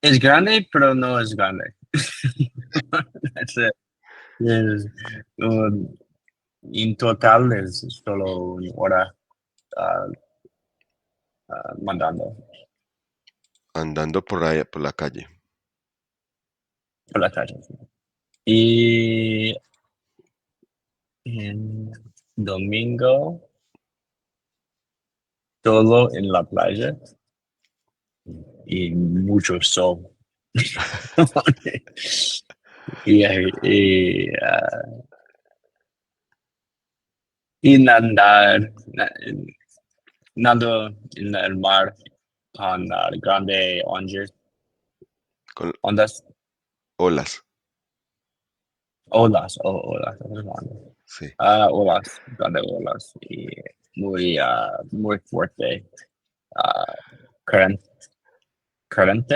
Es grande, pero no es grande. That's it. Es, um, en total es solo una hora ah, mandando Andando por ahí, por la calle. por la calle. Y en domingo, todo en la playa y mucho sol. Y y nado en el mar con grande Con ondas, olas. olas, Sí. olas, grande olas y muy fuerte, ah, current, current,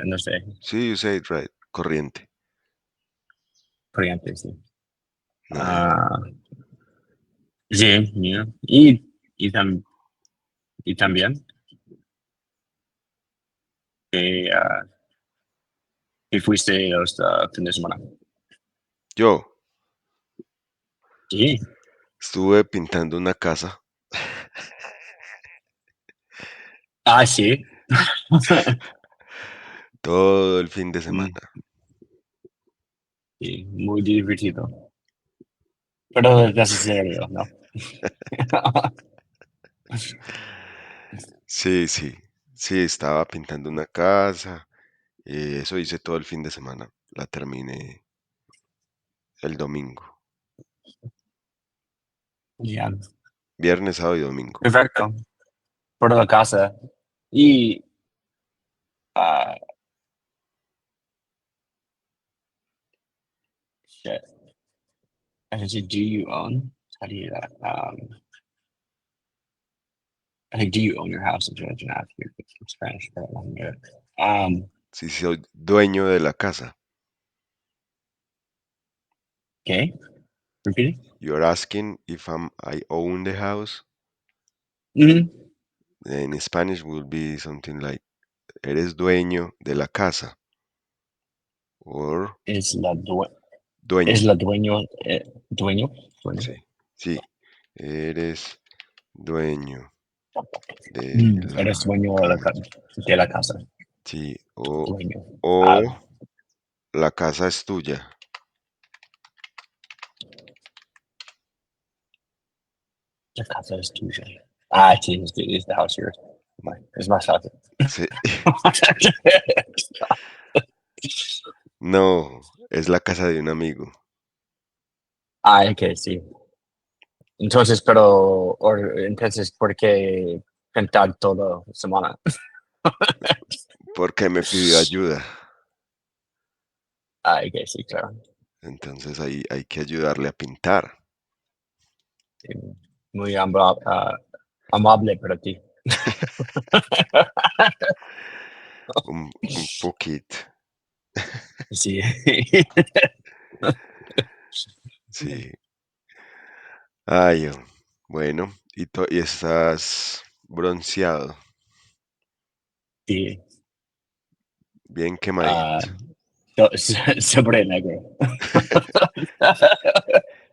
no sé, Sí, you say it right. Corriente. corriente, sí. Nice. Ah, sí, yeah. Y también que que fuiste los fines de semana. Yo Sí. estuve pintando una casa Sí. todo el fin de Mm, semana. sí, muy divertido. Pero es necesario, ¿no? Sí, sí. Sí, estaba pintando una casa. Eso hice todo el fin de semana. La terminé el domingo. Ya, Viernes, sábado y domingo. perfecto. Por la casa. Y ah, shit. I should say, do you own? How do you do that? I think, do you own your house? I'm trying to ask you in Spanish, but I'm good. Sí, soy dueño de la casa. Okay, repeating. You're asking if I own the house. Mm-hmm. In Spanish would be something like eres dueño de la casa or Es es dueño. la dueño, dueño, dueño. Sí, sí. Eres dueño de Eres la dueño casa. de la casa. Sí, Dueño. o la casa es tuya. La casa es tuya. Sí, es the house yours. Es más fácil. Sí. No, es la casa de un amigo. Ok, sí. Entonces, ¿por qué cantar toda semana? Porque me pidió ayuda. Ok, sí, claro. Entonces ahí hay que ayudarle a pintar. Sí, muy amable para ti. Un poquito. Sí. Sí. Ay, bueno, y estás bronceado, Sí. bien Ah, quemadito. sobre negro.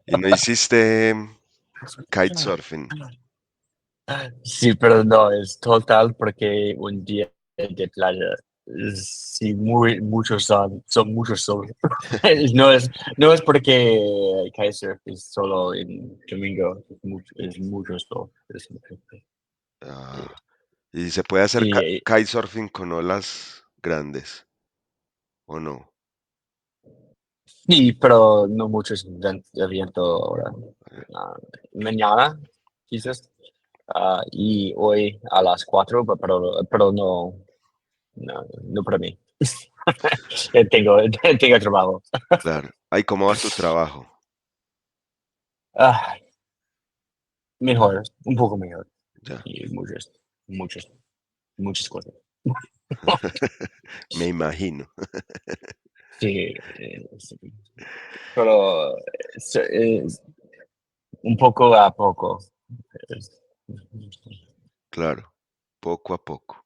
¿Y no hiciste kitesurfing? Sí, pero no, es total porque un día de playa, sí, muchos son muchos sol. No no es porque Kaiser es solo en domingo, es mucho sol. Ah, ¿y se puede hacer Y kitesurfing con olas grandes o no? sí, pero no muchos de viento ahora. Ah, mañana, quizás, y hoy a las 4, pero no, no para mí. Tengo, tengo trabajo. Claro. Ay, ¿cómo va tu trabajo? Ah, mejor, un poco mejor. Ya, Y muchas, muchas cosas. me imagino. Sí, sí. Pero es un poco a poco. Es- Claro, poco a poco.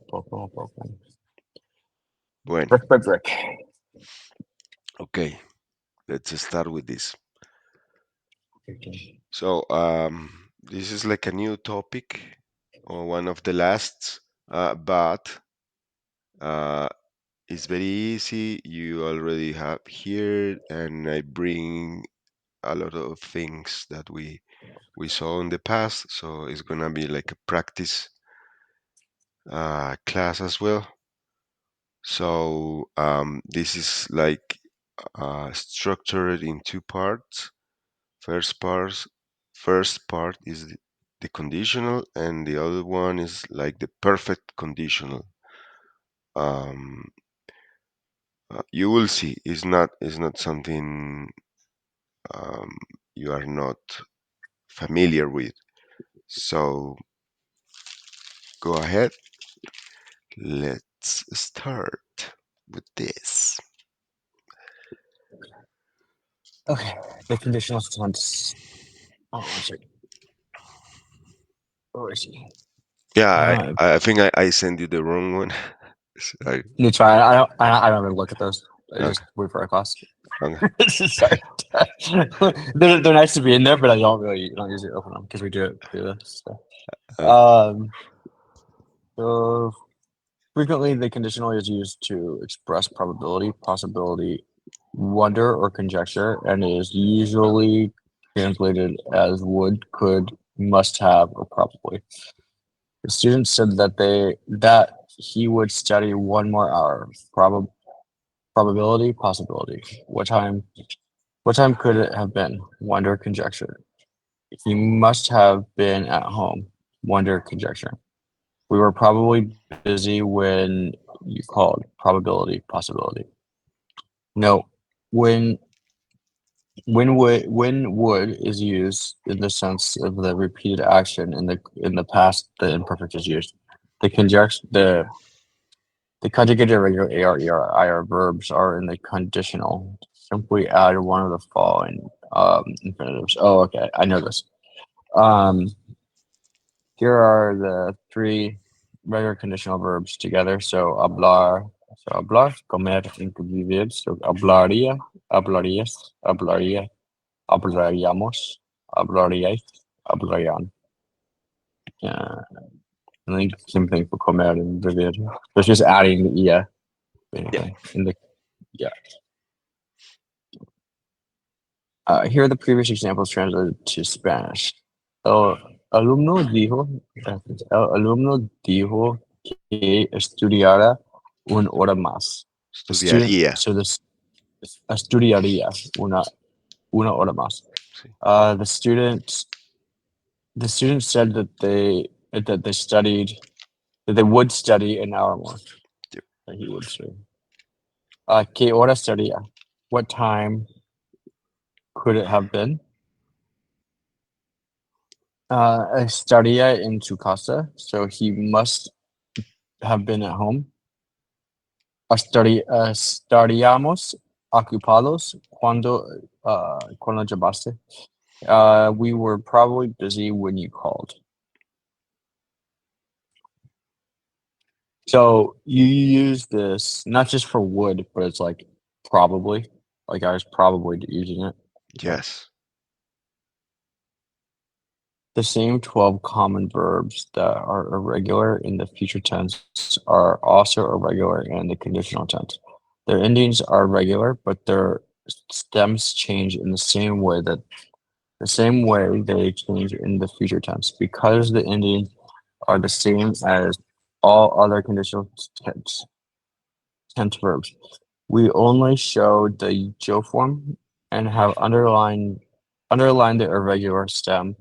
poco, poco. Bueno, Brick. okay, let's start with this. Okay. So, this is like a new topic or one of the last, but uh, it's very easy. You already have here, and I bring a lot of things that we saw in the past, so it's gonna be like a practice class as well. So this is like structured in two parts. First part, first part is the conditional, and the other one is like the perfect conditional. Um, you will see, it's not something um, you are not familiar with. So go ahead, let's start with this. Okay. The conditional tense. Oh, one second. Where is he? Yeah, Uh, I think I sent you the wrong one. Sorry. you try. I don't even look at those. I Okay, just wait for a class. okay, Sorry. They're nice to be in there, but I don't usually open them because we do it through this. So. okay. So frequently the conditional is used to express probability, possibility, wonder, or conjecture, and is usually translated as would, could, must have, or probably. The student said that he would study 1 more hour. Probability, possibility. What time could it have been? Wonder, conjecture. He must have been at home. Wonder, conjecture. We were probably busy when you called. Probability, possibility. No, when when would is used in the sense of the repeated action in the past, the imperfect is used. The conjunction the conjugated irregular AR verbs are in the conditional. Simply add one of the following infinitives. Oh, okay, I know this. Um, Here are the three regular conditional verbs together. So hablar, comer, incluir. So hablaría, hablarías, hablaría, hablaríamos, hablaríais, hablarían. Yeah, I think same thing for comer and vivir. So it's just adding the yeah, Yeah, basically. In the yeah. Here are the previous examples translated to Spanish. El alumno dijo, el alumno dijo que estudiara 1 hora más. The student, estudiaría. so this estudiaría una hora más. Sí, Uh, the student, the student said that they studied that they would study an hour more. yep. That he would study. ¿Qué hora sería? What time could it have been? Estaría en su casa, so he must have been at home. Estaríamos ocupados cuando llamaste. We were probably busy when you called. So you use this not just for would, but it's like probably. Like I was probably using it. So Yes, the same 12 common verbs that are irregular in the future tense are also irregular in the conditional tense. Their endings are regular, but their stems change in the same way they change in the future tense. Because the endings are the same as all other conditional tense verbs, we only show the Joe form and have underlined the irregular stem.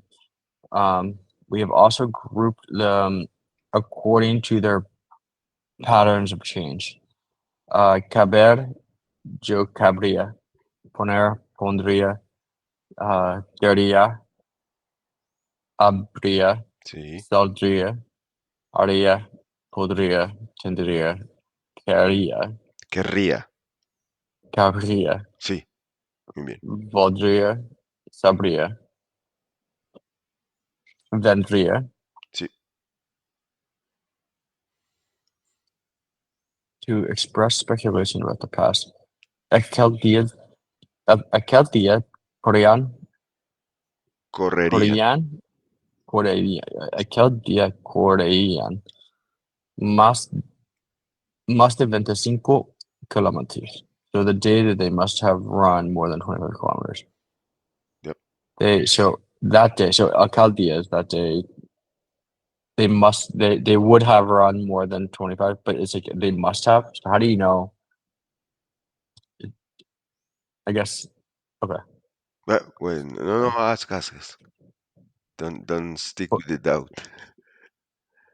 We have also grouped them according to their patterns of change. Caber, yo cabría. Poner, pondría. Daría, habría. sí. Saldría, haría, podría, tendría, quería, Querría. cabría, Sí, muy bien. valdría, sabría, vendría. Sí, To express speculation about the past. Akeldia, Akeldia, Korean, Correría. Korean, Korean, Akeldia, Korean, must, must have been to 5 kilometers. So the day that they must have run more than 25 kilometers. Yep. So that day, so Alcaldia is that day, they would have run more than 25, but it's like they must have. So how do you know? I guess, okay. Wait, no, no, ask. Don't stick with the doubt.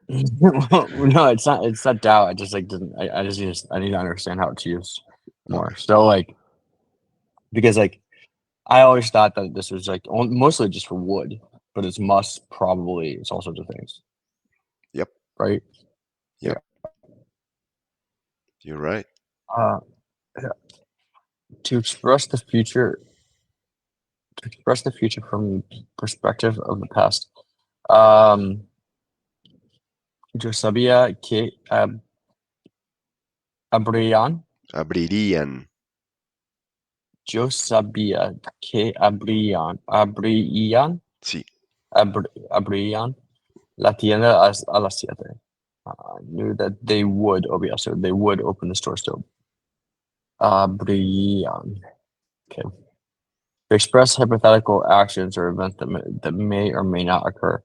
No, it's not doubt. I just like didn't I just I need to understand how it's used more. Okay. So like because like I always thought that this was like mostly just for wood, but it's must probably it's all sorts of things, Yep. right? Yep. Yeah. You're right. Uh yeah. to express the future to express the future from perspective of the past. Um yo sabía que habrían Abrirían. yo sabía que Sí. habrían la tienda a las 7. I knew that they would, oh yeah, so they would open the store still. Habrían. Okay. To express hypothetical actions or events that may or may not occur.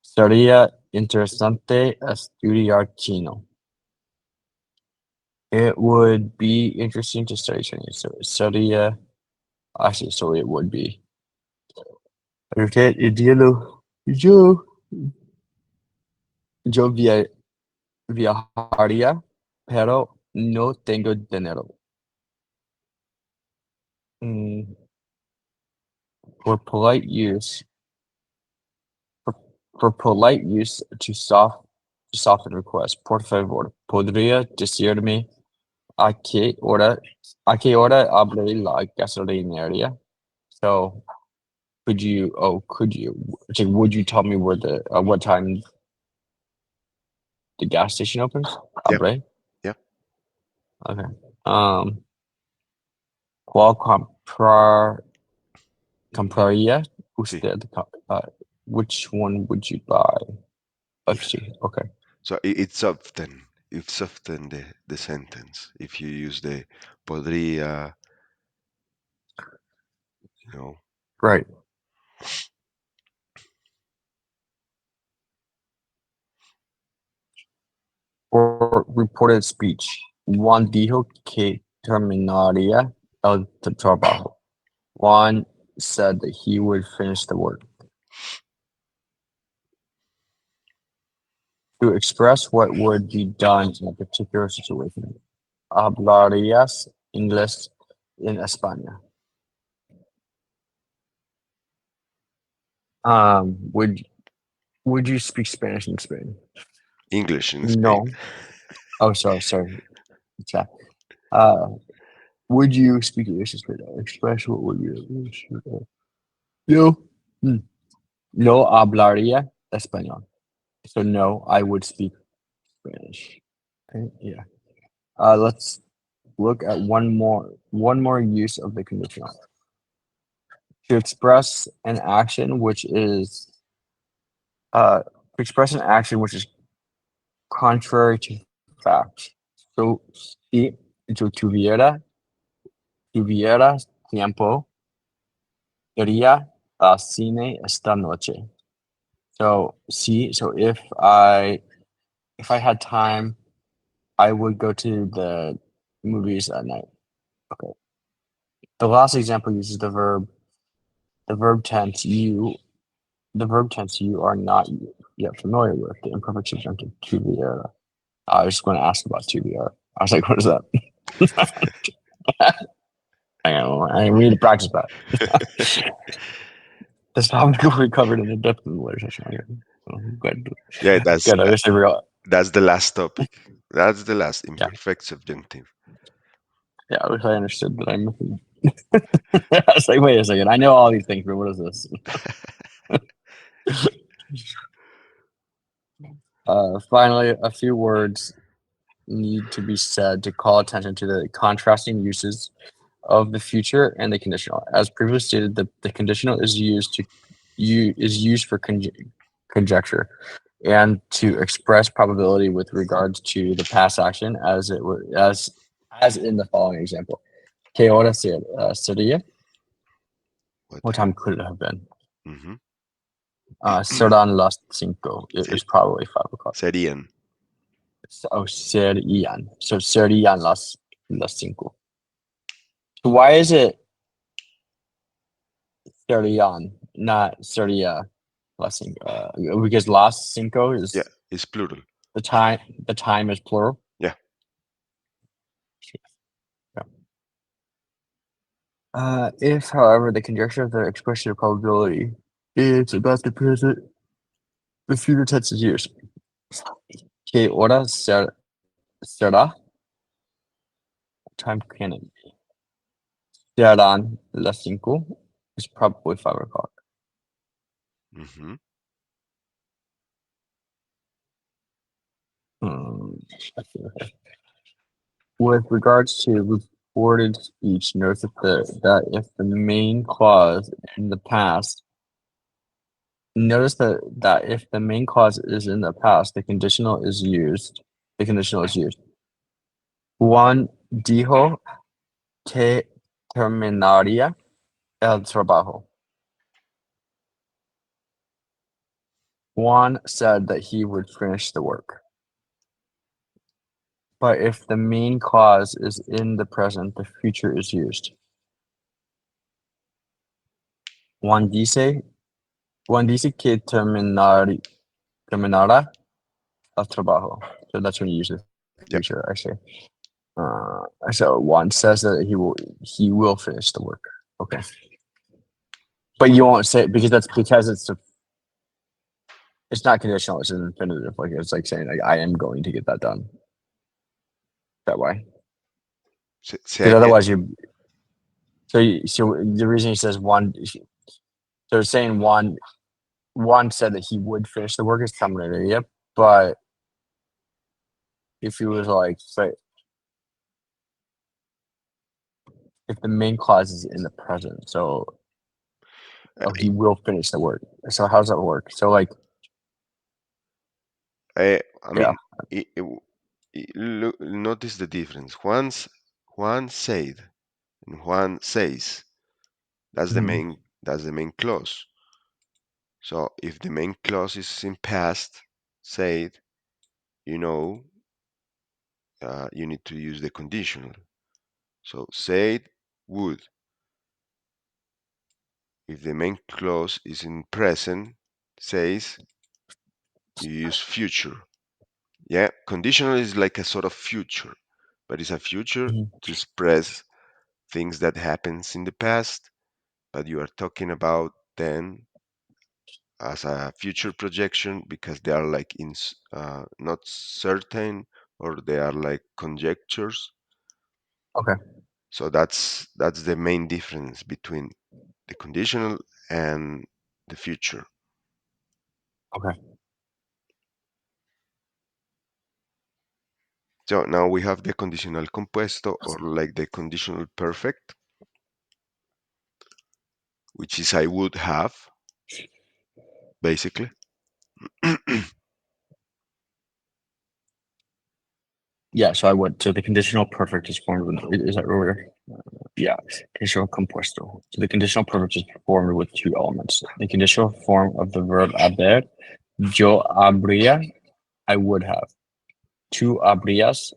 Sería interesante estudiar chino. It would be interesting to study Chinese. So sería, actually, so it would be. Usted, yo, yo viajaría, pero no tengo dinero. Mm, for polite use, for, for polite use to soften requests. Por favor, ¿podría decirme a qué hora abre la gasolinera? So could you, like, would you tell me where what time the gas station opens? Yep. Abre? Yep. Okay. ¿Cuál compraría Sí. usted? Which one would you buy? Yeah. Let's see. Okay. So it's often the sentence if you use the podría, you know. Right. Or reported speech. Juan dijo que terminaría el trabajo. Juan said that he would finish the work. To express what would be done in a particular situation. Hablarías inglés in España. Would you speak Spanish in Spain? English in Spain. No. Oh, sorry. Chat. Uh, would you speak English in Spain? Express what would you? No. Hmm. No hablaría español. So no, I would speak Spanish. Okay, yeah. Let's look at one more use of the conditional. To express an action which is uh to express an action which is contrary to fact. So si yo tuviera tiempo, iría al cine esta noche. So if I had time, I would go to the movies at night. Okay. The last example uses the verb tense you, the verb tense you are not yet familiar with, the imperfect subjunctive tuviera. I was just going to ask about tuviera. I was like, what is that? I need to practice that. This topic will be covered in the depth of the later session. Okay. So, good. Yeah, that's Good. I wish I real. that's the last topic. That's the last Yeah. imperfect subjunctive. Yeah. I wish I understood that I'm missing. I was like, wait a second. I know all these things, but what is this? Finally, a few words. need to be said to call attention to the contrasting uses of the future and the conditional. As previously stated, the conditional is used for conjecture and to express probability with regards to the past action, as it were as in the following example. ¿Qué hora sería? What? What time could it have been? Mm-hmm. Serán las cinco. It was probably 5 o'clock. Serían. Oh, serían. So serían las cinco. So why is it serían, not sería las cinco? Because las cinco Yeah, is it's plural. the time. The time is plural. Yeah. Yeah. If, however, the conjecture of the expression of probability is about the present, the future tense is used. ¿Qué hora será? Time can it be? Serán las cinco. It's probably 5 o'clock. Mm-hmm. Hmm. Okay. With regards to reported speech, note that if the main clause in the past, notice that if the main clause is in the past, the conditional is used. The conditional is used. Juan dijo que terminaría el trabajo. Juan said that he would finish the work. But if the main clause is in the present, the future is used. Juan dice que terminará el trabajo. So that's when you use the Yeah. future, actually. So Juan says that he will finish the work. Okay. But you won't say because it's not conditional, it's an infinitive. Like it's like saying like I am going to get that done. That way. Say Because again. otherwise so the reason he says one so saying one said that he would finish the work is terminated, but if he was like say if the main clause is in the present, so Uh, oh he will finish the work. So how does that work? So like I yeah. mean, look, notice the difference. Juan said and Juan says. Mhm. That's the main clause. So if the main clause is in past, said, you know, you need to use the conditional. So said would. If the main clause is in present, says, you use future. Yeah, conditional is like a sort of future, but it's a future Mhm. to express things that happens in the past, but you are talking about then as a future projection because they are like not certain or they are like conjectures. Okay. So that's the main difference between the conditional and the future. Okay. So now we have the conditional compuesto or like the conditional perfect, which is I would have basically. Yeah, so I would. So the conditional perfect is formed with is that where yeah, conditional compuesto. So the conditional perfect is formed with two elements. The conditional form of the verb haber, yo habría, I would have. Tú habrías,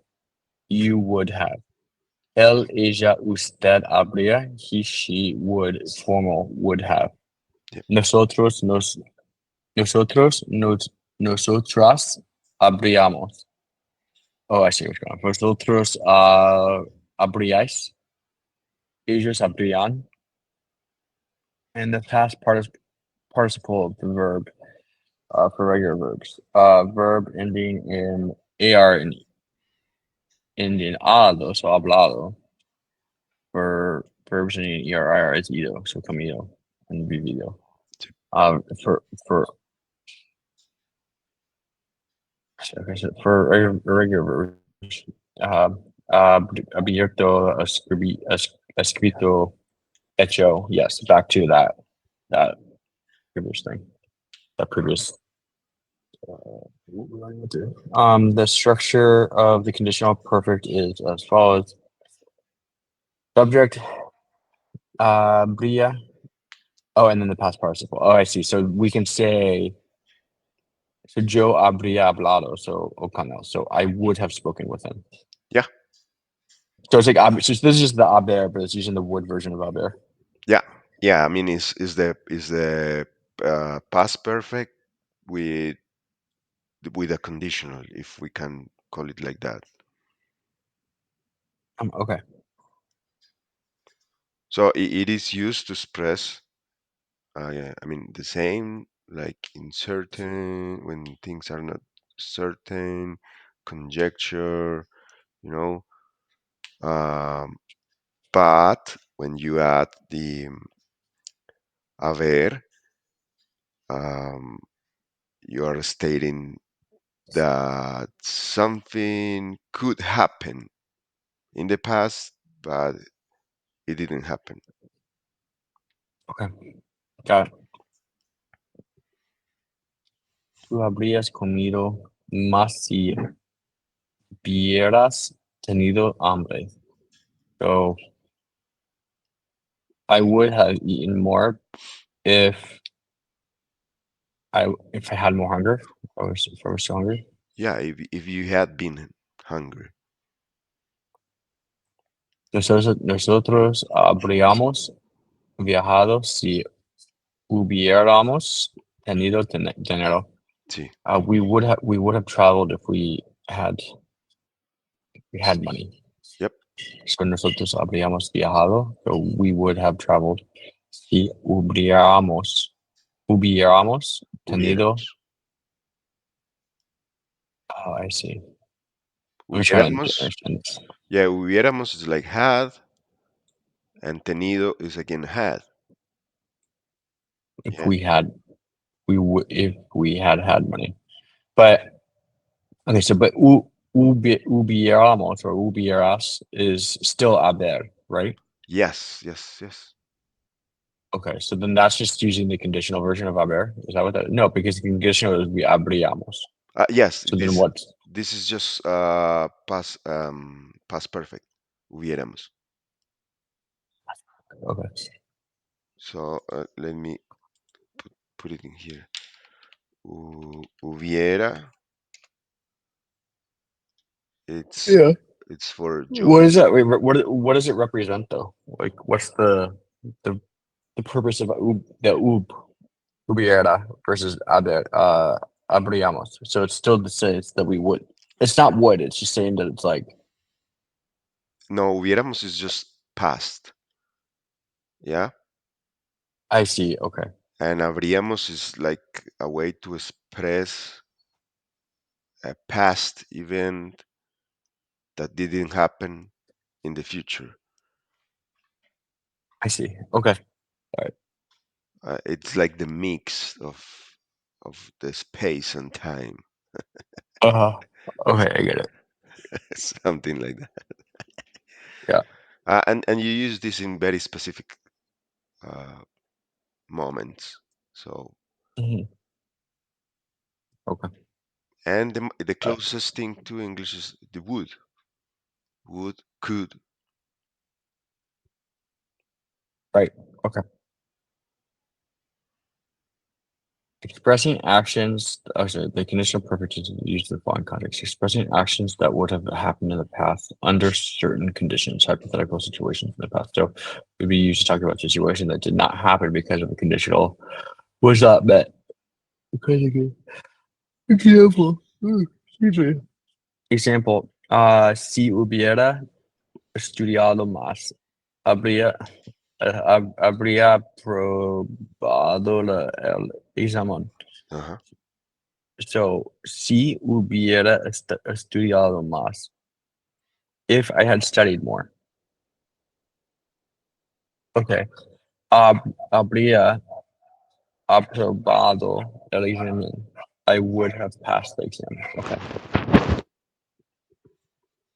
you would have. Él, ella, usted habría, he, she would, formal would have. Yeah, Nosotros, nosotras habríamos. Oh, I see what's going on. Vosotros habríais, ellos habrían, and the past participle of the verb for regular verbs. Verb ending in AR and ending ado, so hablado. For verbs ending in ER is ido, so comido and vivido. For okay, so for regular verbs, abierto, escrito, hecho. Yes, back to that previous thing. That previous. What were I gonna do? The structure of the conditional perfect is as follows: subject, bria. Oh, and then the past participle. Oh, I see. So we can say, so yo habría hablado. So O'Connell. So I would have spoken with him. Yeah, So it's like so this is just the haber, but it's using the would version of haber. yeah, yeah. I mean, is the past perfect with a conditional, if we can call it like that. Okay. So it is used to express, yeah, I mean, the same, like in certain, when things are not certain, conjecture, you know. Um, but when you add the haber, um, you are stating that something could happen in the past, but it didn't happen. Okay. Got it. Tú habrías comido más si hubieras tenido hambre. So I would have eaten more if if I had more hunger. If I was so hungry. Yeah, if you had been hungry. Nosotros habríamos viajado si hubiéramos tenido dinero. See, We would have traveled if we had money. yep, So nosotros habríamos viajado. So we would have traveled si hubiéramos tenido. hubiéramos. Oh, I see. I'm trying to Hubiéramos, understand this. yeah, hubiéramos is like had, and tenido is again had. If Yeah. we had, if we had money. But okay, so but hubiéramos or hubieras is still haber, right? Yes, yes, yes. Okay, so then that's just using the conditional version of haber. Is that what that? No, because the conditional would be habríamos. Yes, So then this what? this is just past perfect. Hubiéramos. Okay. So let me put it in here. Hubiera. It's Yeah. it's for What yo. is that? Wait, what does it represent though? Like, what's the the purpose of the hubiera versus habríamos? So it's still the same. It's that we would. It's not would. It's just saying that it's like No, hubiéramos is just past. Yeah. I see. Okay. And habríamos is like a way to express a past event that didn't happen in the future. I see. Okay. All right. It's like the mix of the space and time, Uh-huh. Okay, I get it. something like that. Yeah. And you use this in very specific uh, moments. So, Mhm. Okay. and the All right. closest thing to English is the would, could. Right. Okay. Expressing actions, oh, sorry, the conditional perfect is used in the following context. Expressing actions that would have happened in the past under certain conditions, hypothetical situations in the past. So we'd be used to talk about a situation that did not happen because of a conditional was not met. Okay, okay. Example. Excuse me. Example. Si hubiera estudiado más, habría, habría probado el examen. Uh-huh. So, si hubiera estudiado más, if I had studied more. Okay. Habría aprobado el examen. I would have passed the exam. Okay.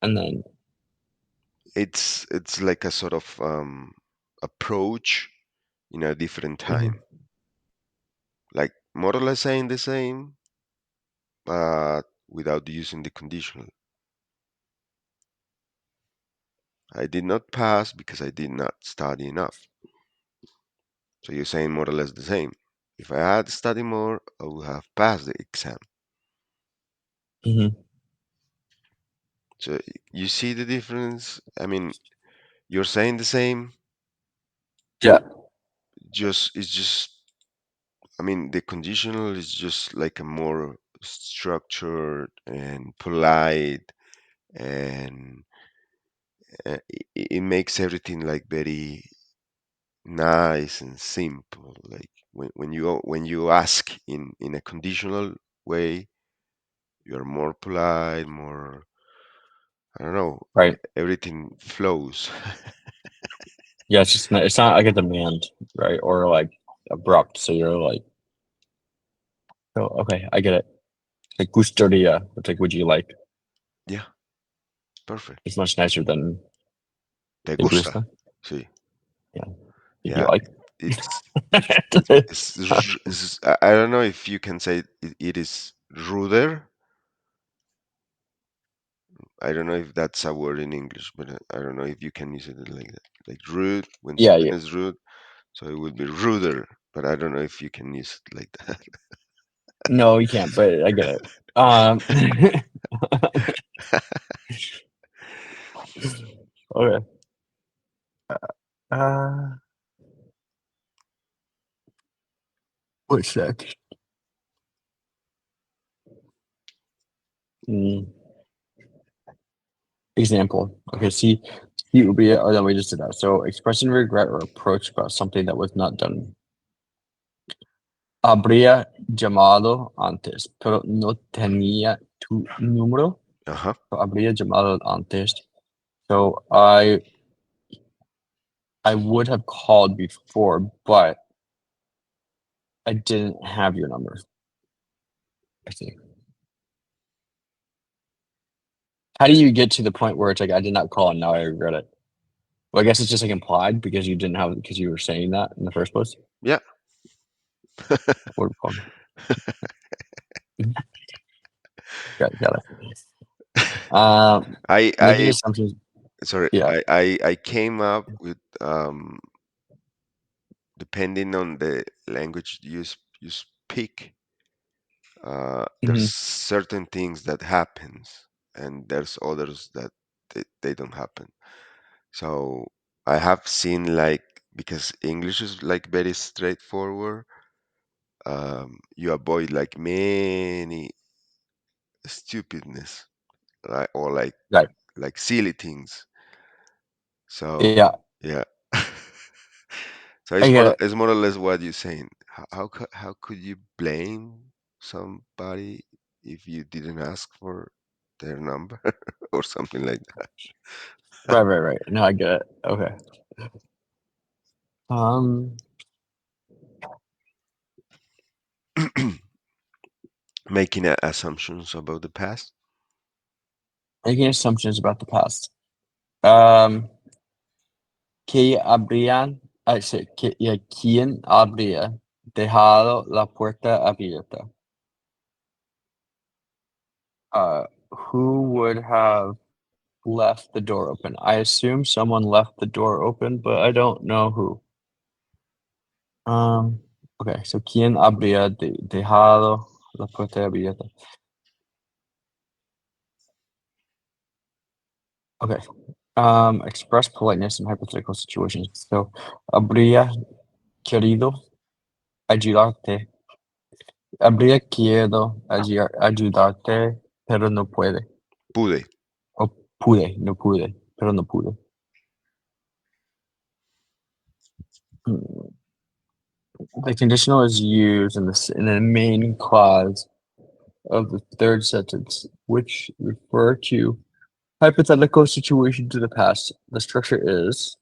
and then It's like a sort of approach in a different time, mhm, like more or less saying the same, but without using the conditional. I did not pass because I did not study enough. So you're saying more or less the same. If I had studied more, I would have passed the exam. mhm. So you see the difference? I mean, you're saying the same, Yeah, just it's just I mean, the conditional is just like a more structured and polite, and it makes everything like very nice and simple. Like when you ask in a conditional way, you're more polite, more, I don't know, right. everything flows. Yeah, it's not like a demand, right? Or like abrupt. So you're like, oh, okay, I get it. Like gustaría, it's like, would you like? Yeah, perfect. It's much nicer than Te te gusta? gusta. Sí. Yeah, did you Yeah, like? it's I don't know if you can say it is ruder. I don't know if that's a word in English, but I don't know if you can use it like that. Like rude, when Yeah, something yeah. is rude, so it would be ruder, but I don't know if you can use it like that. No, you can't, but I get it. Okay. Uh, what's next? Mm, example. Okay, see would be, oh, no, we just did that. So expressing regret or approach about something that was not done. Habría llamado antes, pero no tenía tu número. Uh-huh. So habría llamado antes. So I would have called before, but I didn't have your number. I see. How do you get to the point where it's like, I did not call and now I regret it? Well, I guess it's just like implied because you didn't have because you were saying that in the first place. Yeah. Word form. Mhm. Got it. Making I assumptions. sorry, Yeah. I came up with depending on the language you speak, there's Mhm. certain things that happens, and there's others that they don't happen. So I have seen, like, because English is like very straightforward, you avoid like many stupidness, right? Or Right. like silly things. So Yeah. yeah. So I get it. it's more or less what you're saying. How could you blame somebody if you didn't ask for their number or something like Right. No, I get it. Okay. Um, that? Making assumptions about the past. making assumptions about the past. Um, ¿quién habría dejado la puerta abierta? Who would have left the door open? I assume someone left the door open, but I don't know who. Um, okay, so ¿quién habría dejado la puerta abierta? Okay. Express politeness in hypothetical situations. So, habría querido ayudarte. Habría querido ayudarte, pero no puede. Pude. O pude, no pude, pero no pude. Hmm. The conditional is used in the main clause of the third sentence, which refer to hypothetical situations in the past. The structure is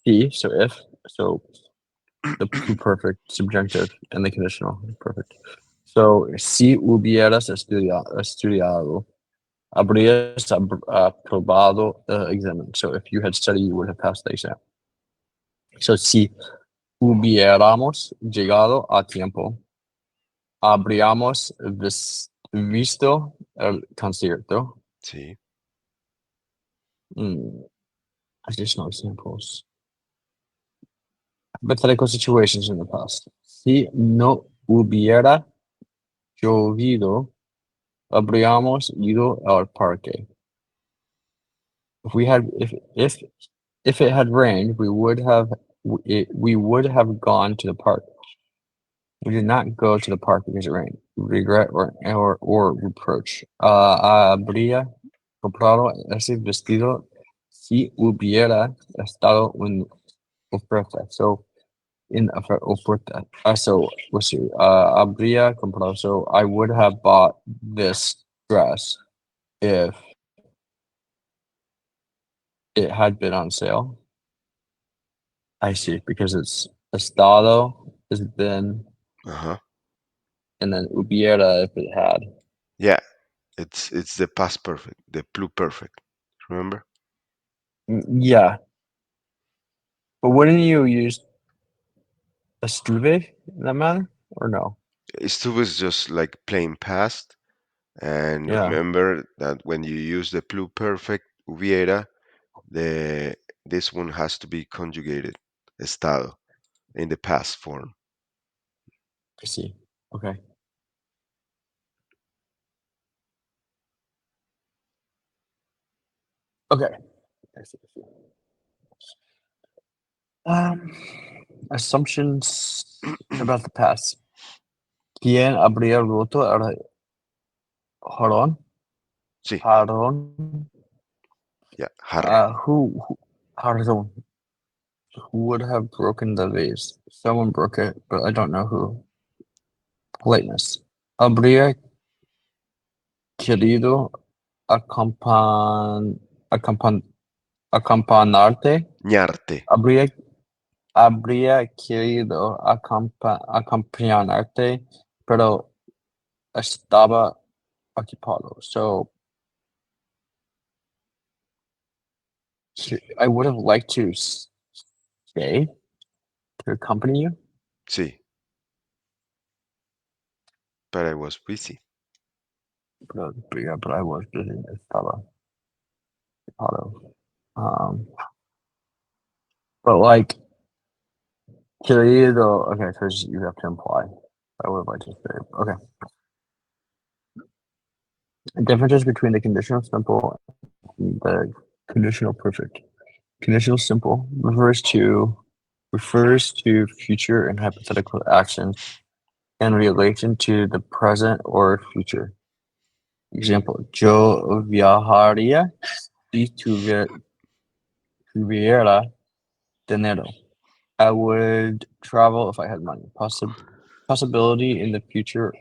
si, so if, so the pluperfect, subjunctive, and the conditional. Perfect. So, si hubieras estudiado, habrías aprobado the exam. So if you had studied, you would have passed the exam. So si hubiéramos llegado a tiempo, habríamos visto el concierto. Sí. Mm, additional examples. Hypothetical situations in the past. Si no hubiera llovido, habríamos ido al parque. If we had, if it had rained, we would have gone to the park. We did not go to the park because it rained. Regret or reproach. Habría comprado ese vestido si hubiera estado en oferta. So in oferta. So let's see. Habría comprado. So I would have bought this dress if it had been on sale. I see, because it's estado has been, Uh-huh. and then hubiera if it had. Yeah, it's the past perfect, the pluperfect. Remember? Yeah, but wouldn't you use estuve in that matter or no? Estuvo is just like plain past, and Yeah, remember that when you use the pluperfect hubiera, the this one has to be conjugated, estado, in the past form. I see. Okay. Okay. I see. I see. Um, assumptions about the past. ¿Quién habría roto el jarrón? Sí, Jarrón. yeah, jarrón. Who jarrón? Who would have broken the vase? Someone broke it, but I don't know who. Politeness. Habría querido acompan, acompan, acompañarte. Ñarte. Habría, habría querido acompañarte, pero estaba ocupado. So I would have liked to stay to accompany you, Sí, but I was busy. but yeah, but I was busy. Estaba ocupado. But like querido, okay, because you have to imply. I would have liked to stay. Okay. Differences between the conditional simple and the conditional perfect. Conditional simple refers to future and hypothetical actions in relation to the present or future. Example: Yo viajaría si tuviera dinero. I would travel if I had money. Possibility in the future.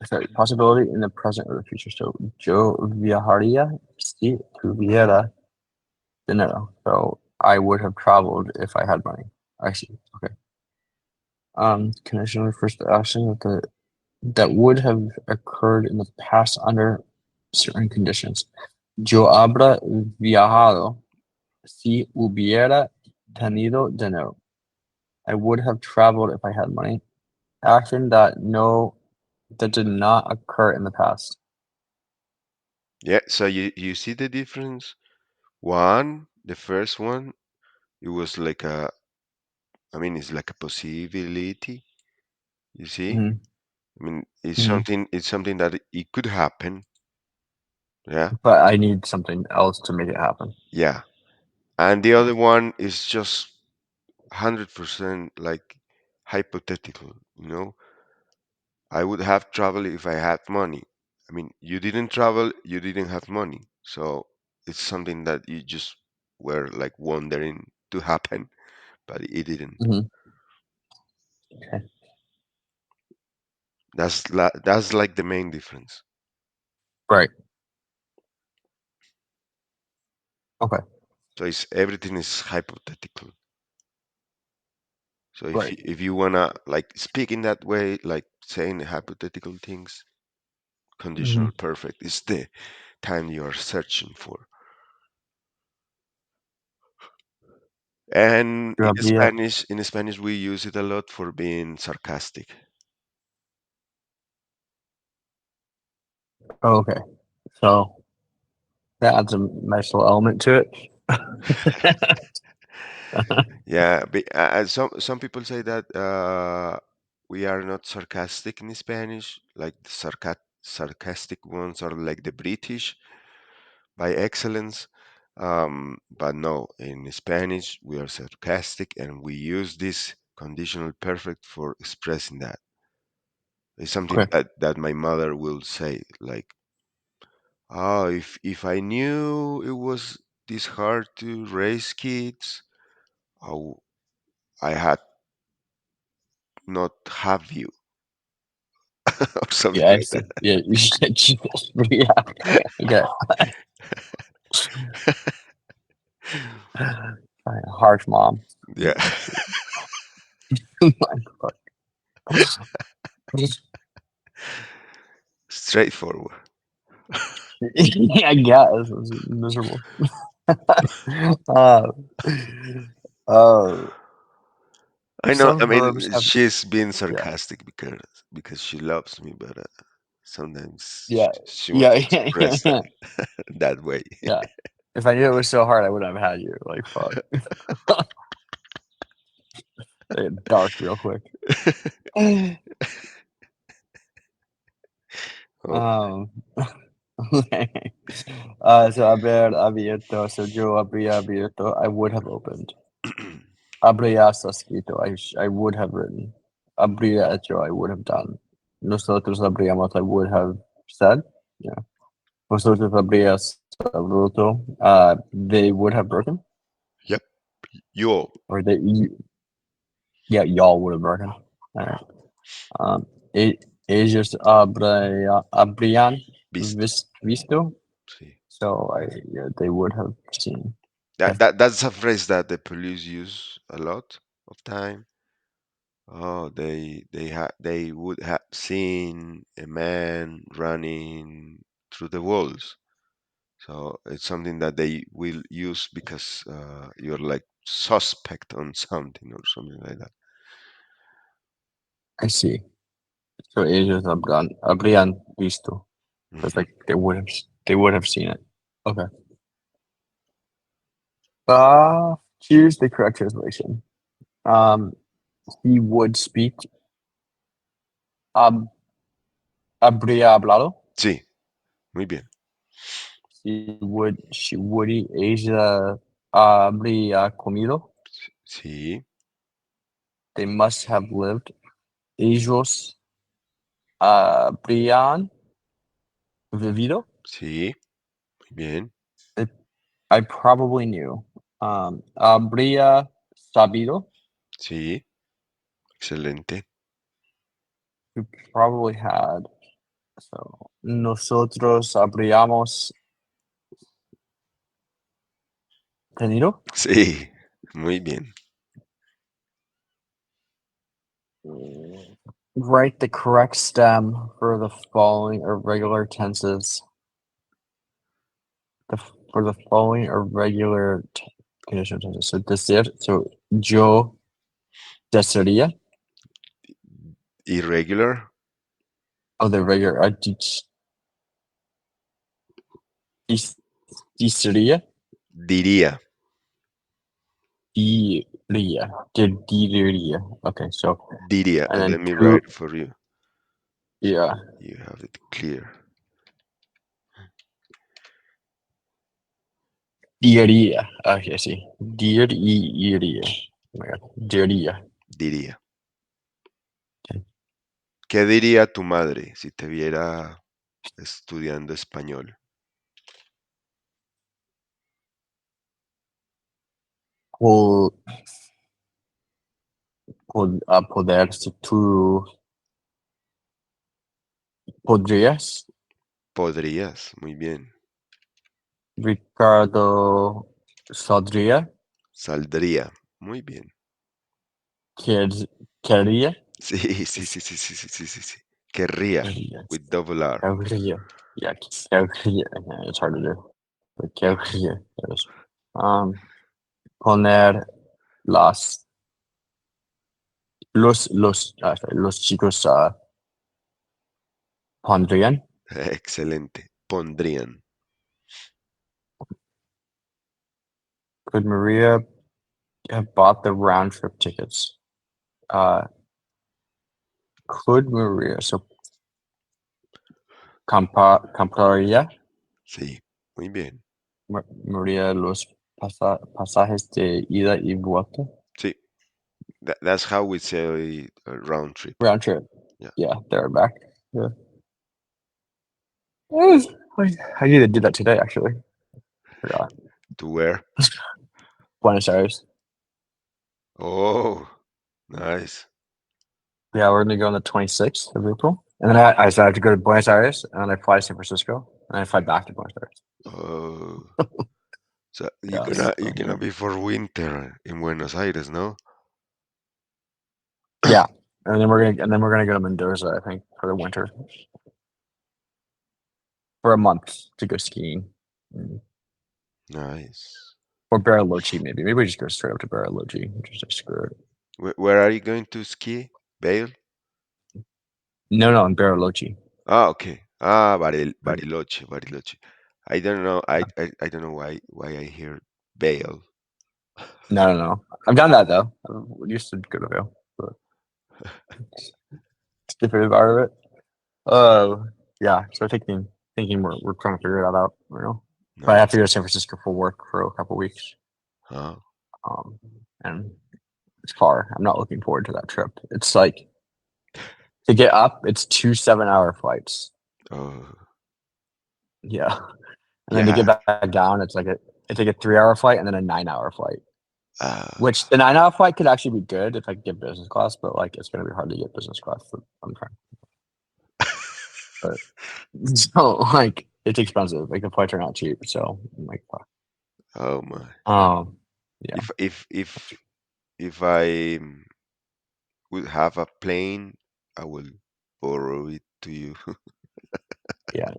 Sorry, possibility in the present or the future. So yo viajaría si tuviera dinero. So I would have traveled if I had money. I see. Okay. Conditional refers to action that would have occurred in the past under certain conditions. Yo habría viajado si hubiera tenido dinero. I would have traveled if I had money. Action that did not occur in the past. Yeah, so you see the difference? One, the first one, it was like a, I mean, it's like a possibility, you see? Hmm. I mean, Hmm. it's something that it could happen, yeah? But I need something else to make it happen. Yeah. And the other one is just 100% like hypothetical, you know? I would have traveled if I had money. I mean, you didn't travel, you didn't have money. So it's something that you just were like wondering to happen, but it didn't. Hmm. Okay. That's like the main difference. Right. Okay. So it's everything is hypothetical. So Right. if you wanna like speak in that way, like saying hypothetical things, Hmm. conditional perfect is time you're searching for. And Yo habría, In Spanish, we use it a lot for being sarcastic. oh, okay. So that adds a nice little element to it. Yeah, some people say that we are not sarcastic in Spanish, like the sarcastic ones are like the British by excellence. But no, in Spanish we are sarcastic and we use this conditional perfect for expressing that. It's something Okay. that my mother will say, like, "Oh, if I knew it was this hard to raise kids, I, w- I had not have you," or something Yeah, I like see. Yeah, you should. Yeah. Okay. Harsh mom. that. Yeah, My God. straightforward. Yeah, I guess it was miserable. uh, uh, I know. I some verbs mean, have, she's being yeah, sarcastic because she loves me, but sometimes yeah, she yeah, wants to yeah, yeah, express yeah. that that way. Yeah. If I knew it was so hard, I wouldn't have had you. Like, fuck. They get dark real quick. Oh, Um, so haber abierto, so yo habría abierto, I would have opened. Habrías escrito, I would have written. Habría hecho, I would have done. Nosotros habríamos, I would have said. Yeah. Vosotros habrías roto, they would have broken. yep. You all Or yeah, y'all would have broken. All right. Um, ellos habrían visto. visto. See. So yeah, they would have seen. Okay. That's a phrase that the police use a lot of time. Oh, they would have seen a man running through the walls. So it's something that they will use because you're like suspect on something or something like that. I see. So ellos habrían visto. It's Hmm. like they would have seen it. Okay. Here's the correct translation. Um, he would speak. Um, habría hablado. Sí, muy bien. She would eat. Asia habría comido. Sí, They must have lived. Ellos habrían vivido. sí, muy bien. They, I probably knew. Habría sabido. Sí, excelente. We probably had. So nosotros habríamos tenido. Sí, muy bien. Write the correct stem for the following irregular tenses. For the following irregular conditional tenses. So decir. So yo desearía. Irregular, Oh, the regular. Dis- Desearía. diría. Diría. Diría. Okay. So Diría. and then Let me write two. it for you so Yeah. you have it clear. Diría. Okay. Sí. Diría. Oh my God. Diría. Diría. Okay. ¿Qué diría tu madre si te viera estudiando español? Pull. Poderse. Tú podrías. Podrías, muy bien. Ricardo saldría. Saldría, muy bien. Quer, quería. Sí, sí, Es- sí, sí, sí, sí, sí, sí, sí. Querría Querría. with double R. Querría. Yeah, querría. Okay, it's hard to do. But querría. Yes. Um, poner las los chicos pondrían. Excelente. Pondrían. Could Maria have bought the round trip tickets? Uh, could Maria so compraría Sí, muy bien. Maria los pasajes de ida y vuelta? Sí, that's how we say round trip. Round trip. Yeah. Yeah, there and back. Yeah. Eh, I need to do that today, actually. Forgot. To where? Buenos Aires. Oh, nice. Yeah, we're gonna go on the 26th of April. And then I so I have to go to Buenos Aires and then I fly to San Francisco and I fly back to Buenos Aires. Oh, so Yes. you're gonna be for winter in Buenos Aires, no? Yeah. And then we're gonna go to Mendoza, I think, for the winter. For a month to go skiing. Mm. Nice. Or Bariloche, maybe. Maybe we just go straight up to Bariloche. Just like, screw it. Where are you going to ski? Bale? No, in Bariloche. Ah, okay. Ah, Like, Bariloche, Bariloche. I don't know. I don't know why I hear Bale. no. I've done that though. I used to go to Vail, but it's a different part of it. Yeah. So thinking we're trying to figure that out. You know, but I have to Nice. go to San Francisco for work for a couple weeks. Huh? Um, and it's far. I'm not looking forward to that trip. It's like to get up. It's 2 7-hour flights. Oh, Yeah, and then to get yeah. back down, it's like a 3-hour flight and then a 9-hour flight. Uh, Which the 9-hour flight could actually be good if I could get business class, but like it's gonna be hard to get business class. I'm trying, but so like it's expensive. Like the flights are not cheap. So I'm like, fuck. oh my. Yeah, If I would have a plane, I will borrow it to you. yeah.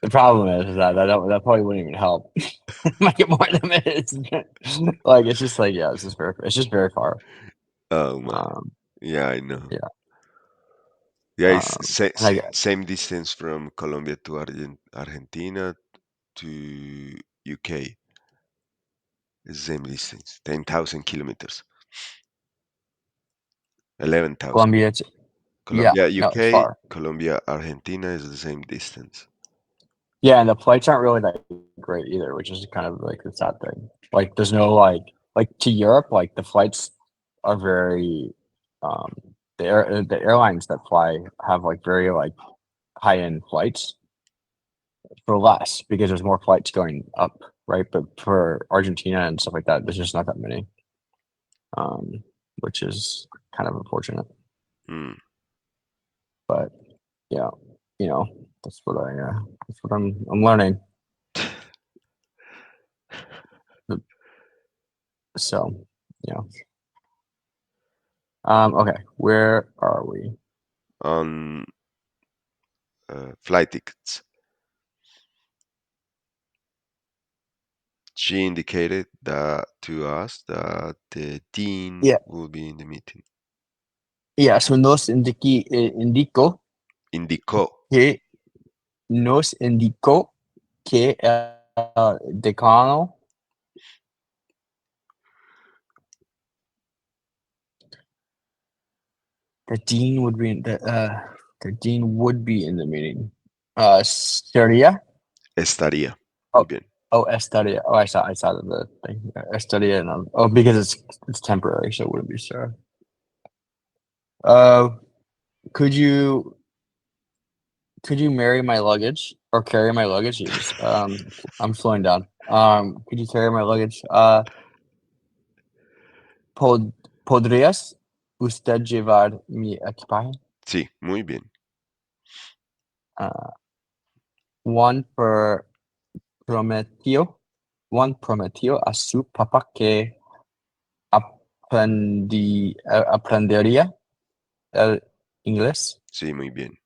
The problem is that probably wouldn't even help. Make it more than it is. Like it's just like yeah, it's just very far. Oh my. Um, Yeah, I know. yeah. Yeah, it's And I same distance from Colombia to Argentina to UK. It's the same distance, 10,000 kilometers, 11,000. Colombia, yeah, Colombia, no, it's UK, far. Colombia, Argentina is the same distance. Yeah, and the flights aren't really that great either, which is kind of like the sad thing. Like, there's no like to Europe, like the flights are very, um, the airlines that fly have like very like high end flights for less because there's more flights going up, right? But for Argentina and stuff like that, there's just not that many, which is kind of unfortunate. Hmm. But yeah, you know, that's what I'm learning. So yeah. Okay, where are we? On flight tickets. She indicated that to us that the dean Yeah, will be in the meeting. yeah. So Indicó. que nos indicó que el decano, the dean would be in the dean would be in the meeting. Estaría. Estaría. Muy Oh, bien. Estaría. Oh, I saw the thing. Estaría. And, because it's temporary, so it wouldn't be sure. Uh, could you could you marry my luggage or carry my luggage? Jesus, I'm slowing down. Could you carry my luggage? ¿Podrías usted llevar mi equipaje? Sí, muy bien. Uh, Juan prometió, Juan prometió a su papá que aprendería el inglés. Sí, muy bien.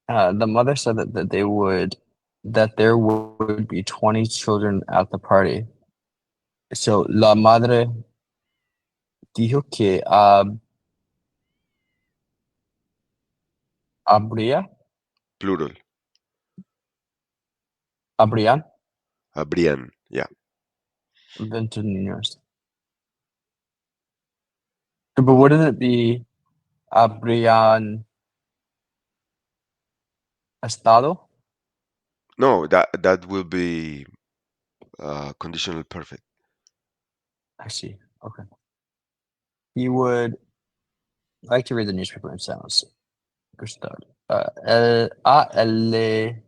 The mother said that there would be 20 children at the party. So la madre dijo que habría, Plural. habrían Habrían. Yeah. 20 niños. But wouldn't it be habrían estado? No, that will be conditional perfect. I see. Okay. He would like to read the newspaper in silence. Gustar. Él le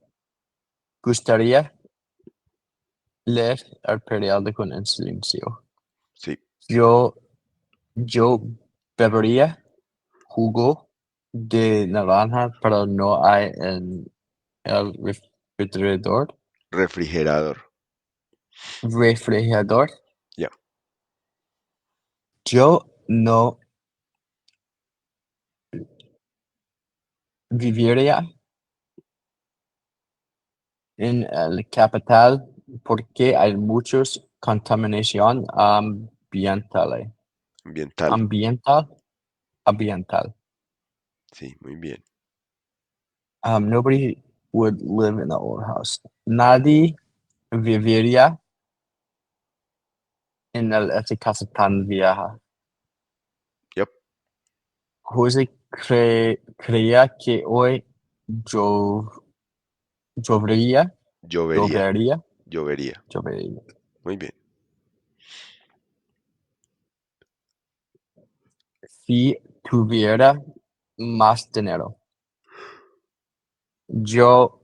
gustaría leer el periódico en silencio. Sí. Yo, yo bebería jugo de naranja, pero no hay en el refrigerador. Refrigerador. Refrigerador. Yeah. Yo no viviría en el capital porque hay muchos contaminación ambiental. Ambiental. Ambiental. Ambiental. Sí, muy bien. Nobody would live in the old house. Nadie viviría en esta casa tan vieja. Yep. José creía que hoy llo- llovería, Llovería. llovería, Llovería. llovería. Muy bien. Si tuviera más dinero. Yo,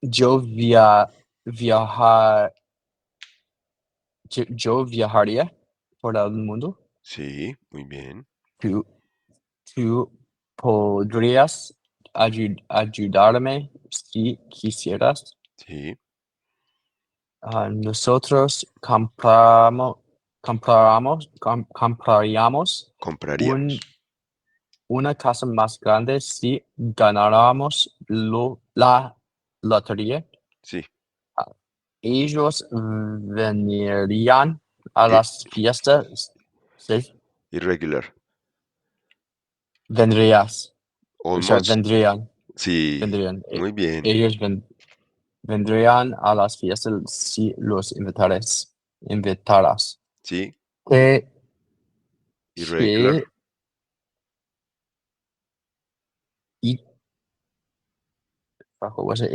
yo viajar, yo viajaría por el mundo. Sí, muy bien. Tú, tú podrías ayudarme si quisieras. Sí. Nosotros compraríamos Compraríamos. un, una casa más grande si ganáramos la lotería. Sí. Ah, Ellos vendrían a I- las fiestas. Sí, irregular. vendrías. O sea, Almost. vendrían, Sí. vendrían. Muy bien. Ellos vendrían a las fiestas si los invitaras. Sí. ¿Qué, Irregular. qué y what was it?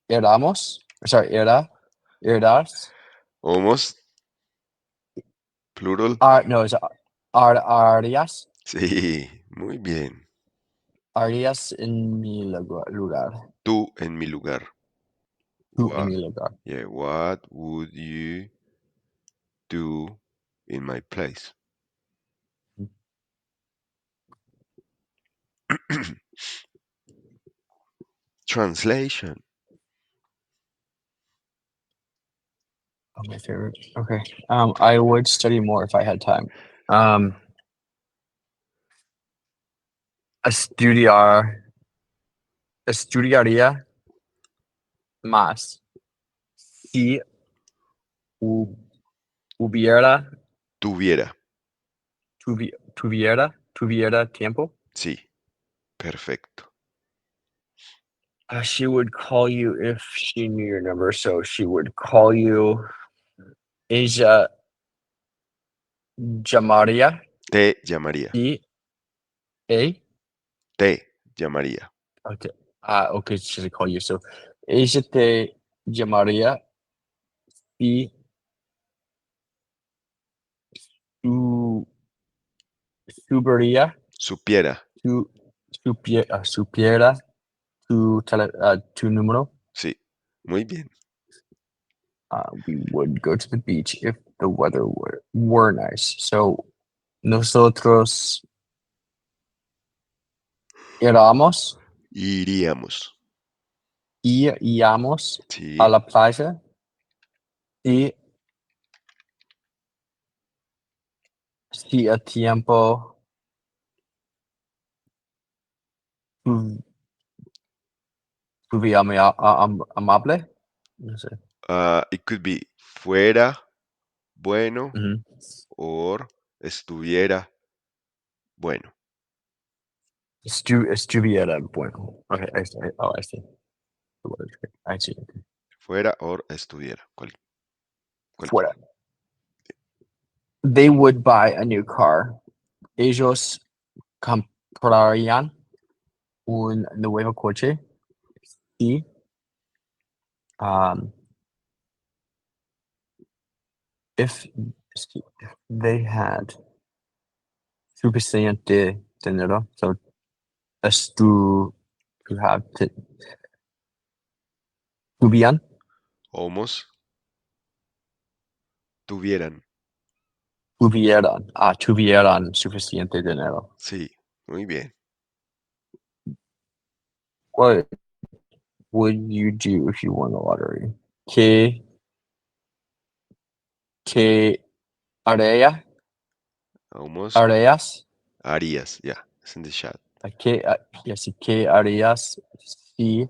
Éramos, sorry, eras, Almost. Plural. no, it's Arias, Sí. Muy bien. Arias en mi lugar, Tú en mi lugar. tú en What? mi lugar. Yeah. What would you do in my place? Translation. Oh, my favorite. Okay. I would study more if I had time. Um, estudiar, estudiaría más si hu- hubiera, Tuviera. tuviera tiempo. Sí. Perfecto. She would call you if she knew your number, so she would call you. Ella llamaría Te llamaría. y a Te llamaría. okay. Okay, she should call you. So ella te llamaría y tu subiría Supiera. tu supiera tu número. Sí. Muy bien. We would go to the beach if the weather were nice. So nosotros íbamos Iríamos. íbamos a Sí. la playa y Si a tiempo tu- tuvi amable. No sé. It could be fuera bueno Mhm. or estuviera bueno. Estuviera bueno. Okay, I see. Oh, I see. The word. I see. Okay. Fuera or estuviera. Cualquiera. Fuera. They would buy a new car. Ellos comprarían un nuevo coche. Y um, if if they had suficiente dinero, so as to have tuvieran, Almost tuvieran. tuvieran suficiente dinero. Sí, muy bien. What would you do if you won the lottery? ¿Qué, qué haría, Almost harías? harías. Yeah, it's in the chat. ¿Qué, yes, ¿qué harías si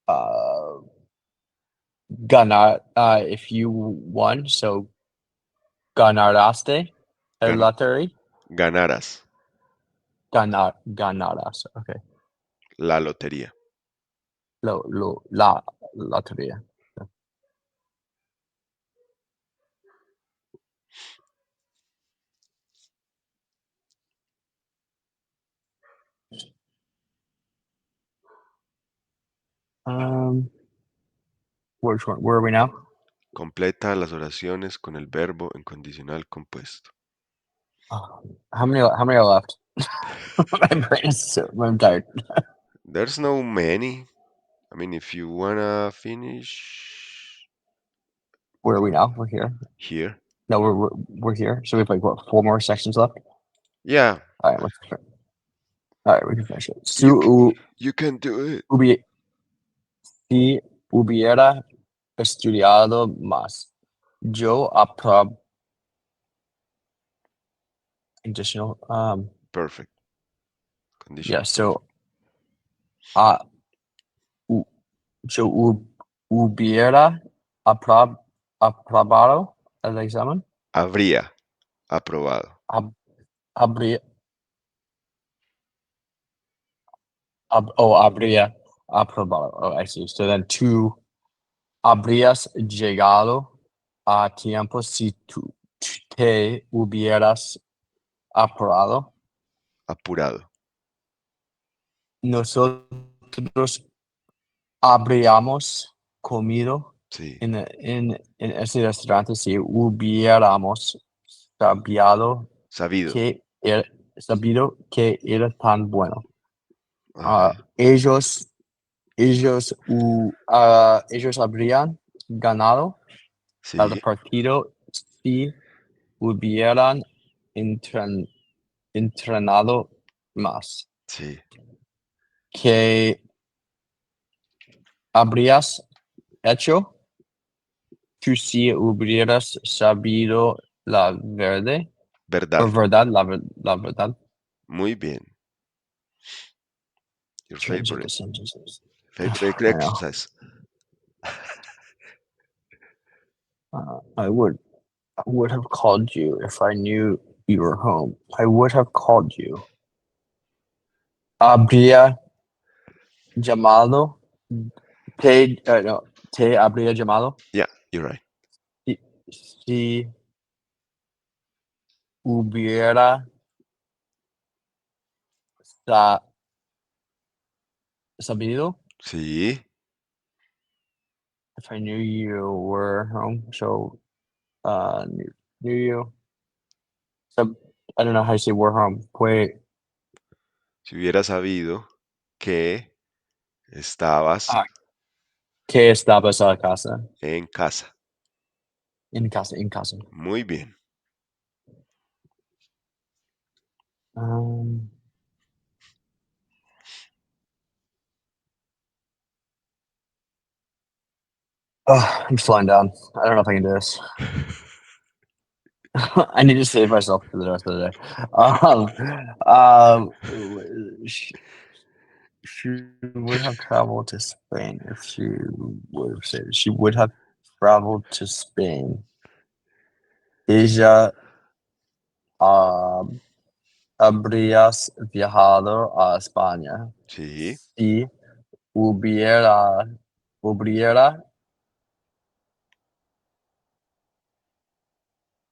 uh, if you won? So ganaraste el Gan- lottery? ganaras Ganaras. Okay. la lotería. La lotería. Um, which one? Where are we now? Completa las oraciones con el verbo en condicional compuesto. How many are left? My brain is I'm tired. There's no many. I mean, if you wanna finish Where are we now? We're here. here, No, we're here. So we have like what, four more sections left? yeah, All right, all right, we can finish it. you you can do it. Hubi- si hubiera estudiado más, yo apro additional. Perfect. Yeah. Conditional perfect. So hu- yo hubiera aprobado el examen. Habría aprobado. Ab, habría, habría aprobado. Oh, I see. So then two. Habrías llegado a tiempo si te hubieras apurado. Apurado. Nosotros habríamos comido Sí. en ese restaurante si hubiéramos sabido Sabido. que era tan bueno. Ah, Ajá. ellos habrían ganado el Sí. partido si hubieran entren- entrenado más. Sí. ¿Qué habrías hecho tú si hubieras sabido la verdad? O Verdad. verdad, la verdad. Muy bien. Your Change the favorite. sentences. Favorite I know. exercise. I would have called you if I knew you were home. I would have called you. Habría llamado. No, te habría llamado Yeah, you're right. si, si hubiera sa- sabido. Sí. If I knew you were home. So knew you. So I don't know how you say we're home. Wait. Si hubiera sabido que estabas Ah, que estabas a casa. en casa. En casa, en casa. Muy bien. Um, I'm just lying down. I don't know if I can do this. I need to save myself for the rest of the day. She, she would have traveled to Spain if she would have said she would have traveled to Spain. Ella um, habrías viajado a España Sí, si hubiera, hubiera,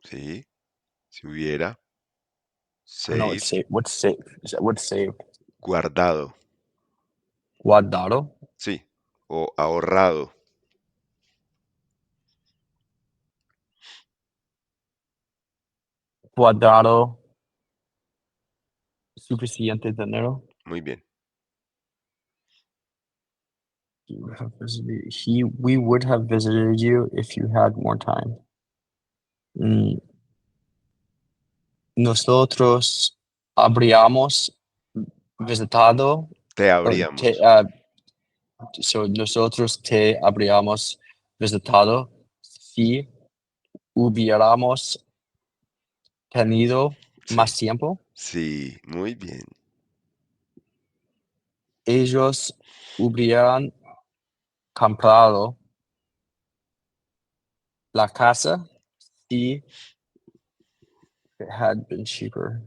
sí. Si hubiera I don't know save, what's safe, what's saved, guardado. guardado, Sí. O ahorrado. guardado suficiente dinero. Muy bien. He would have visited, we would have visited you if you had more time. Mm, nosotros habríamos visitado, Te or abríamos. so nosotros te habríamos visitado si hubiéramos tenido Sí. más tiempo. Sí, muy bien. Ellos hubieran comprado la casa si it had been cheaper.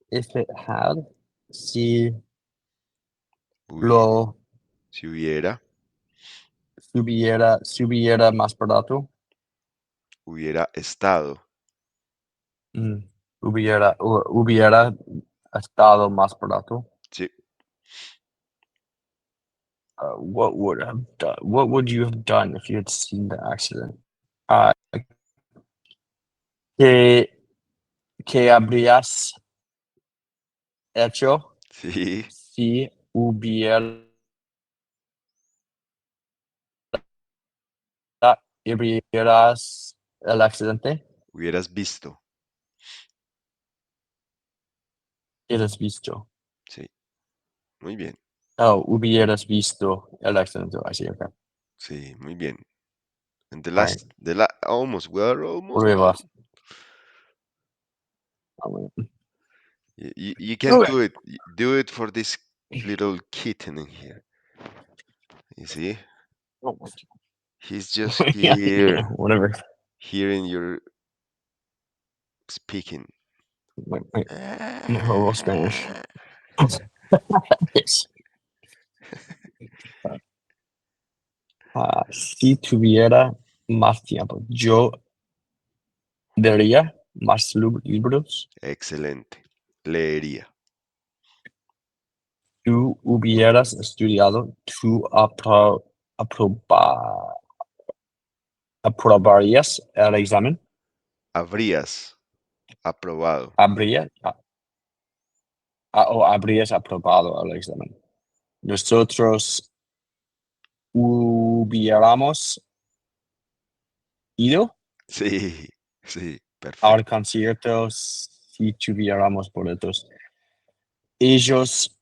If it had, si Hubiera. lo Si hubiera, si hubiera más barato, hubiera estado. mm, hubiera estado más barato. Sí. What would you have done if you had seen the accident? ¿Qué, qué habrías hecho Sí. si hubieras el accidente? Hubieras visto. Hubieras visto. Sí. Muy bien. Oh, hubieras visto el accidente. I see. Okay. Sí, muy bien. And All right. almost, we're What almost do we have done. left? Oh, You can okay. do it. Do it for this little kitten in here. You see? Oh, He's just yeah, yeah, here, whatever. hearing your speaking. My whole Spanish. Yes. Si tuviera más tiempo, yo leería más libros. Excelente. Leería. Tú hubieras estudiado, tú aproba- aprobarías el examen. Habrías aprobado. Habría, o habrías aprobado el examen. Nosotros hubiéramos ido Sí, sí, al perfecto. concierto si tuviéramos boletos. Ellos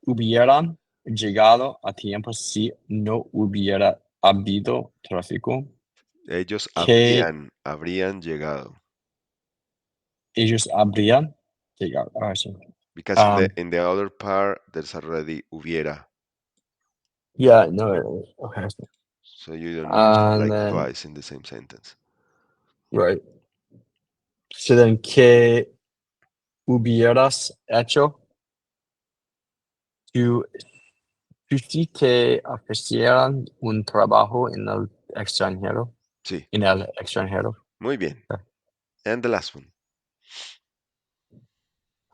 hubieran llegado a tiempo si no hubiera habido tráfico. Ellos Que habrían llegado. ellos habrían llegado. Sí. Because Um, in the other part there's already hubiera. yeah, no, okay. So you don't use it And like then, twice in the same sentence. right. So then, ¿qué hubieras hecho si, si te ofrecieran un trabajo en el extranjero? Sí, En el extranjero. muy bien. Okay. And the last one.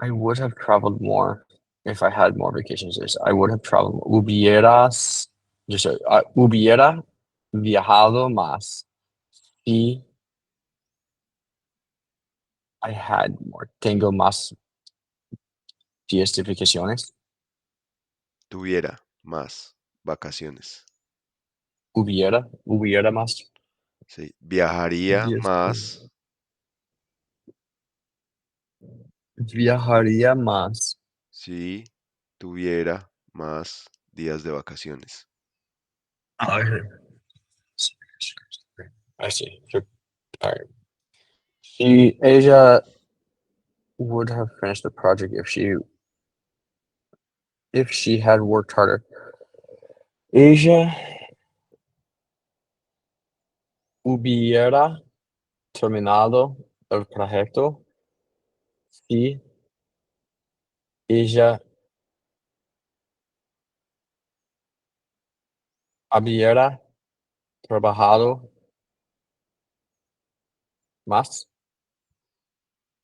I would have traveled more if I had more vacations days. I would have traveled more. Hubiera viajado más si I had more. Tengo más días de vacaciones. Tuviera más vacaciones. Hubiera más Sí, viajaría días. más Viajaría más. si tuviera más días de vacaciones. Okay. I see. So, all right. Asia would have finished the project if she had worked harder. Asia hubiera terminado el proyecto si ella hubiera trabajado más.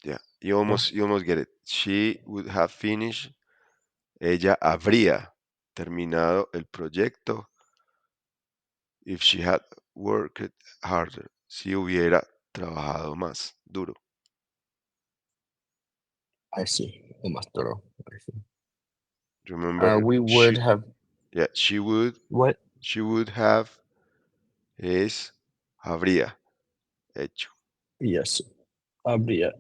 Yeah, No, you almost get it. She would have finished. Ella habría terminado el proyecto if she had worked harder. Si hubiera trabajado más duro. I see. Más duro. I see. Remember, We would have yeah, what? she would have es habría hecho. Yes. Habría.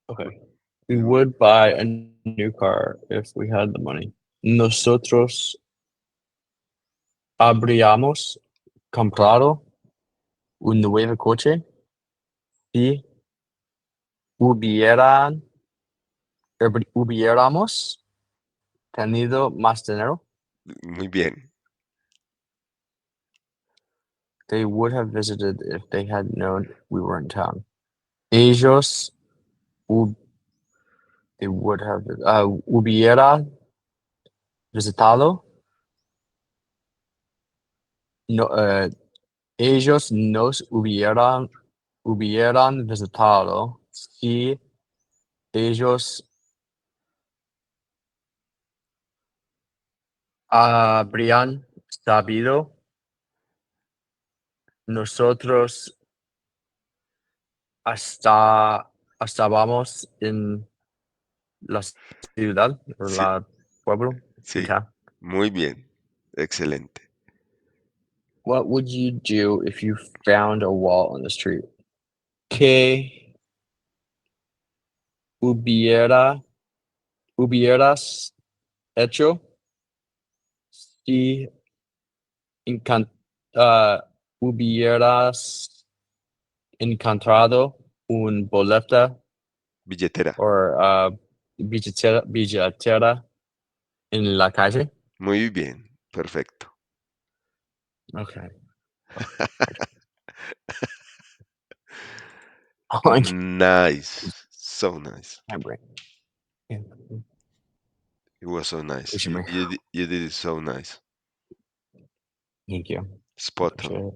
Okay. We We would, would buy a new car if we had the money. Nosotros habríamos comprado un nuevo coche si hubieran, hubiéramos tenido más dinero. muy bien. They would have visited if they had known we were in town. Ellos, hu- they would have, hubieran visitado. No, ellos nos hubieran visitado si ellos habrían sabido. Nosotros hasta estábamos en la ciudad o la Sí, pueblo, in sí, town. muy bien. Excelente. What would you do if you found a wall on the street? ¿Qué hubiera, hubieras hecho si encan- ah, hubieras encontrado un boleta Billetera. o billetera en la calle? Muy bien. Perfecto. Okay. Like Nice. So nice. my brain. Yeah. It was so nice. Appreciate my You did it so nice. thank you. Spot on. Appreciate it.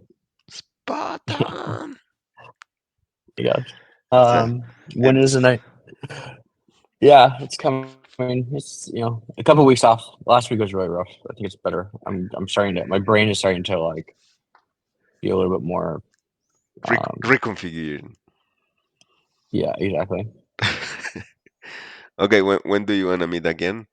Spot on. Yeah. So When is the it's night? Yeah, it's coming. It's a couple weeks off. Last week was really rough. I think it's better. I'm starting to my brain is starting to like be a little bit more reconfiguring. yeah, exactly. Okay, when do you want to meet again?